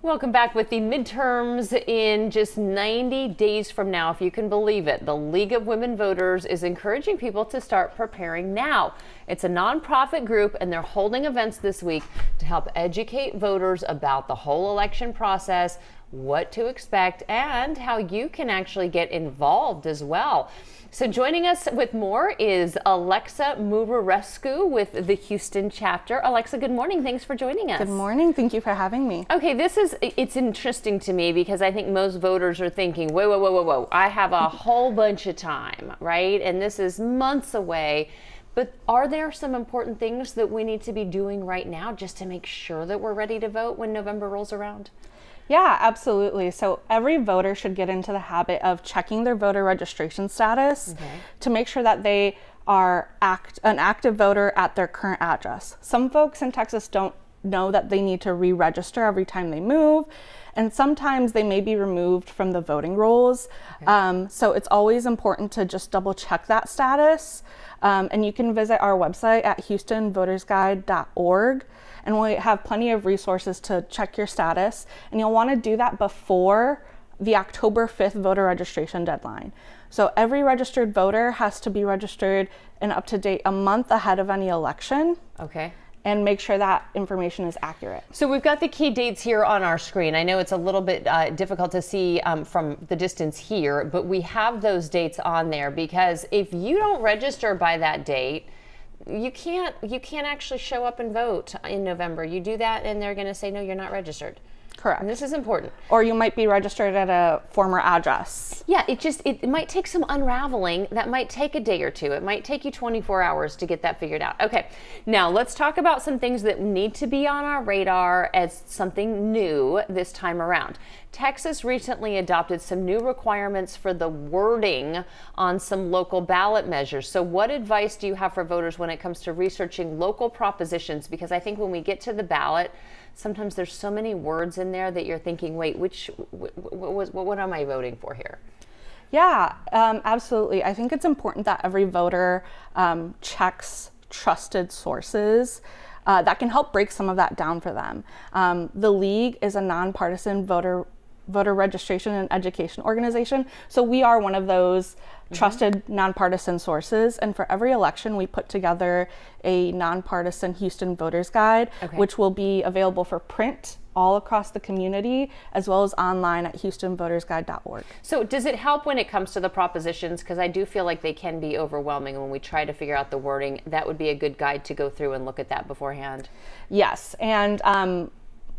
Welcome back with the midterms in just 90 days from now, if you can believe it. The League of Women Voters is encouraging people to start preparing now. It's a nonprofit group and they're holding events this week to help educate voters about the whole election process, what to expect, and how you can actually get involved as well. So joining us with more is Alexa Mubarescu with the Houston chapter. Alexa, good morning. Thanks for joining us. Good morning. Thank you for having me. Okay, it's interesting to me because I think most voters are thinking, whoa, I have a whole bunch of time, right? And this is months away. But are there some important things that we need to be doing right now just to make sure that we're ready to vote when November rolls around? Yeah, absolutely. So every voter should get into the habit of checking their voter registration status to make sure that they are an active voter at their current address. Some folks in Texas don't know that they need to re-register every time they move, and sometimes they may be removed from the voting rolls. So it's always important to just double check that status. And you can visit our website at houstonvotersguide.org. And we have plenty of resources to check your status. And you'll want to do that before the October 5th voter registration deadline. So every registered voter has to be registered and up to date a month ahead of any election. Okay. And make sure that information is accurate. So we've got the key dates here on our screen. I know it's a little bit difficult to see from the distance here, but we have those dates on there because if you don't register by that date, you can't actually show up and vote in November. You do that and they're going to say, no, you're not registered. Correct. And this is important. Or you might be registered at a former address. Yeah, it might take some unraveling. That might take a day or two. It might take you 24 hours to get that figured out. Okay, now let's talk about some things that need to be on our radar as something new this time around. Texas recently adopted some new requirements for the wording on some local ballot measures. So what advice do you have for voters when it comes to researching local propositions? Because I think when we get to the ballot, sometimes there's so many words in there that you're thinking, wait, what am I voting for here? Yeah, absolutely. I think it's important that every voter checks trusted sources that can help break some of that down for them. The League is a nonpartisan voter registration and education organization. So we are one of those trusted nonpartisan sources. And for every election, we put together a nonpartisan Houston Voters Guide, which will be available for print all across the community, as well as online at houstonvotersguide.org. So does it help when it comes to the propositions? Because I do feel like they can be overwhelming when we try to figure out the wording. That would be a good guide to go through and look at that beforehand. Yes, and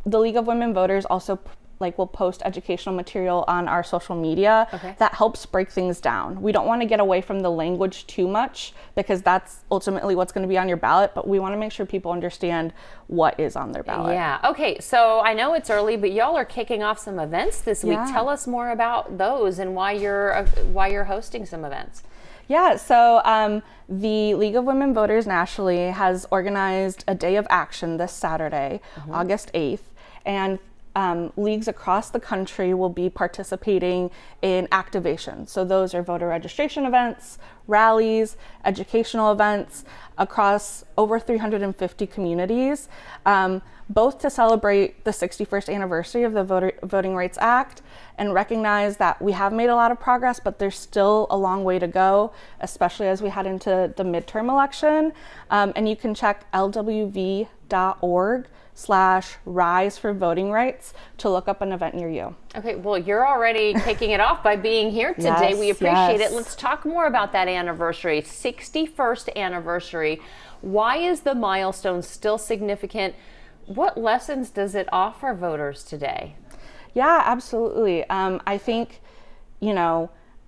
the League of Women Voters also will post educational material on our social media that helps break things down. We don't want to get away from the language too much because that's ultimately what's going to be on your ballot, but we want to make sure people understand what is on their ballot. Yeah. Okay. So I know it's early, but y'all are kicking off some events this week. Tell us more about those and why you're hosting some events. Yeah, so the League of Women Voters nationally has organized a day of action this Saturday, August 8th, and leagues across the country will be participating in activation. So those are voter registration events, rallies, educational events across over 350 communities, both to celebrate the 61st anniversary of the Voting Rights Act and recognize that we have made a lot of progress, but there's still a long way to go, especially as we head into the midterm election. And you can check lwv.org/Rise for Voting Rights to look up an event near you. Okay, well, you're already kicking it off by being here today. We appreciate it. Let's talk more about that anniversary, 61st anniversary. Why is the milestone still significant? What lessons does it offer voters today? Yeah, absolutely. I think,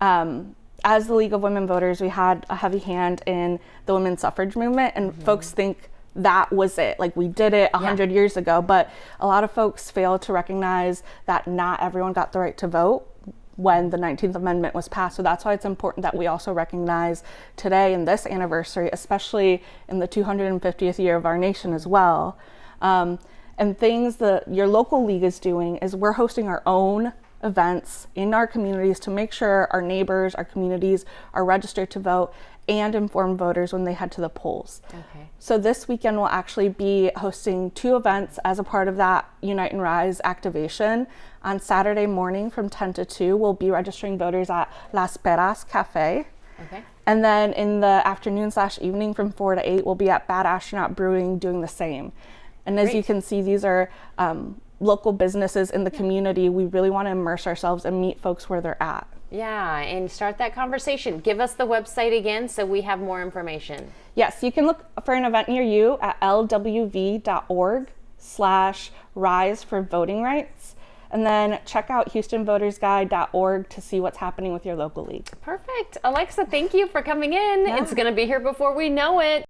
as the League of Women Voters, we had a heavy hand in the women's suffrage movement, and folks think that was it. Like, we did it 100 years ago, but a lot of folks fail to recognize that not everyone got the right to vote when the 19th Amendment was passed. So that's why it's important that we also recognize today in this anniversary, especially in the 250th year of our nation as well. And things that your local league is doing is we're hosting our own events in our communities to make sure our neighbors, our communities are registered to vote and inform voters when they head to the polls. Okay. So this weekend we'll actually be hosting 2 events as a part of that Unite and Rise activation. On Saturday morning from 10 to 2, we'll be registering voters at Las Peras Cafe. Okay. And then in the afternoon/evening from 4 to 8, we'll be at Bad Astronaut Brewing doing the same. And as you can see, these are local businesses in the community. We really want to immerse ourselves and meet folks where they're at. Yeah, and start that conversation. Give us the website again so we have more information. Yes, you can look for an event near you at lwv.org/rise for voting rights. And then check out HoustonVotersGuide.org to see what's happening with your local league. Perfect. Alexa, thank you for coming in. Yeah. It's going to be here before we know it.